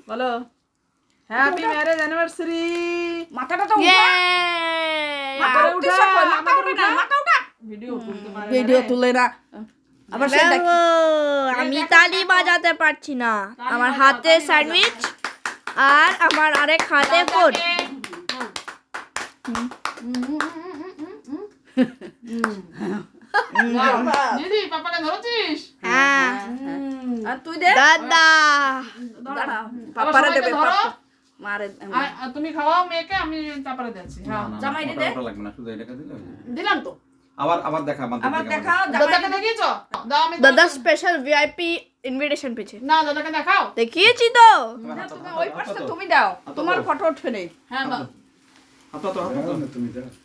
বলো happy marriage anniversary. মাথাটা তো উঠা, মাথা উঠা, মাথা উঠা, মাথা উঠা। ভিডিও তুলে না আবার সেটা কি? আমি তালি বাজাতে পারছি না, আমার হাতে স্যান্ডউইচ আর আমার আরেক হাতে ফোন। দিদি পাপাকে ধরেছিস? হ্যাঁ আর তুই দে দাদা, দাঁড়া, পাপারে দেবে, মারে তুমি খাওয়াও মেয়েকে, আমি চাপারে দিচ্ছি। হ্যাঁ জামাই দে, ওটা লাগবে না, শুধু এটাকে দিলে হবে। দিলাম তো। আবার দেখা আবার দেখা দাদাকে দেখিয়েছো? দাও আমি দাদা স্পেশাল ভিআইপি ইনভিটেশন পেয়েছে। না দাদাকে দেখাও। দেখিয়েছি তো। তুমি ওই পাশে তুমি দাও, তোমার ফটো উঠবে নেই। হ্যাঁ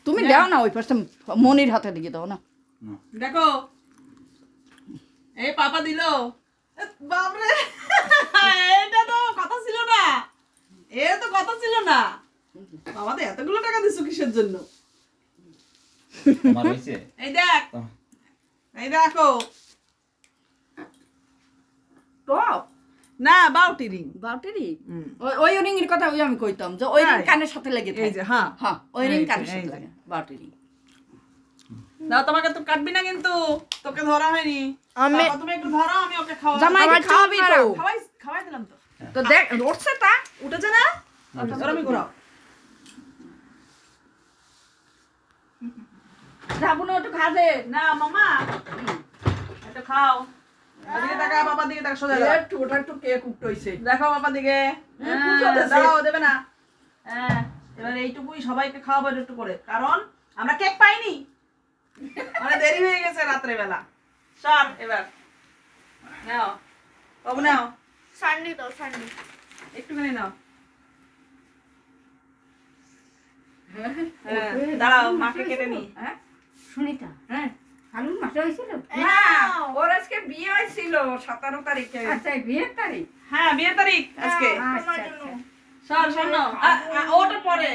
তুমি দাও না ওই পাশে, মনির হাতে দিকে দাও না। দেখো এই পাপা দিল। বাপরে, এটা তো কথা ছিল না, এ তো কথা ছিল না। বাবা তো এতগুলো টাকা দিছো কিসের জন্য? তোমার হইছে? এই দেখ, এই দেখো টপ না বাউটি রিং। বাউটেরি ওই রিং এর কথা ওই আমি কইতাম যে ওই রিং কানের সাথে লাগে এই যে হ্যাঁ হ্যাঁ ওই রিং এই যে, কানের এই সাথে যে। লাগে বাউটেরি। না তোমাকে তো কাটবি না কিন্তু, তোকে ধরা হয়নি। আমি পাপা তুমি একটু ধরো, আমি ওকে খাওয়াবো। জামাই আমার খাওয়াবি তো, খাওয়াই দিলাম তো। তো দেখ উঠছে তা উঠেছে না? আমি ঘোরাও। যাবো না একটু খাবে না মামা একটু খাও। ওদিকে তাকা, বাবার দিকে তাকা, সোজা দাও। একটু ওটা একটু কেক উঠতেছে। দেখো বাবার দিকে। হ্যাঁ, পুজো দেছে। দাও, দেবে না। হ্যাঁ এবার এইটুকুই সবাইকে খাওয়াবো একটু করে, কারণ আমরা কেক পাইনি, মানে দেরি হয়ে গেছে রাত্রে বেলা। সর এবার নাও বাবু, নাও সান্ডি তো সান্ডি। একটুখানি নাও। হ্যাঁ দাঁড়াও, মাকে কেটে নি। হ্যাঁ সুনিতা, হ্যাঁ ফাল্গুন মাসে হয়েছিল? না ওর আজকে বিয়ে হয়েছিল 17 তারিখে। আচ্ছা, এই বিয়ের তারিখ? হ্যাঁ বিয়ের তারিখ আজকে। আচ্ছা, আচ্ছা। সর সর নাও, ওটা পরে,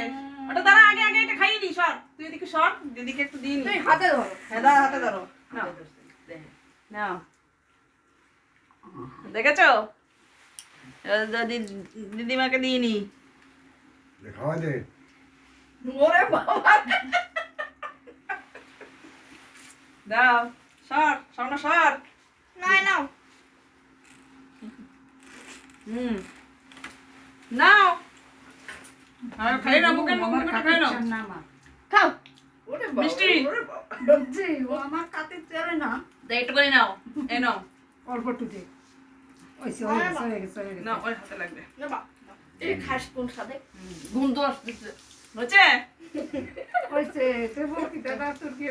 ওটা দাঁড়া, আগে আগে এটা খাইয়ে নি। সর তুই এদিকে সর, দিদিকে একটু দিই নি। তুই হাতে ধরো। হ্যাঁ দাঁড়া, হাতে ধরো। নাও নাও, দেখেছো? দিদিমাকে দিয়ে নি। খাওয়া দে। ওরে বাবা দাও, সর সামনে সর। নাই নাও। নাও আর খাই না, মুখে আমার মুখে কাছে খাই না। চান না আমার। খাও ওরে বাবা মিষ্টি। ওরে বাবা জি, ও আমার কাছে চলে না। দে একটু করে নাও, এ নাও। অল্প একটু দে। হয়েছে, হয়ে গেছে, হয়ে গেছে, হয়ে গেছে। না ওই হাতে লাগবে। এই খাস কোন সাথে গন্ধ আসতেছে। হচ্ছে? হয়েছে, তুই বল কি দাদা তোর কি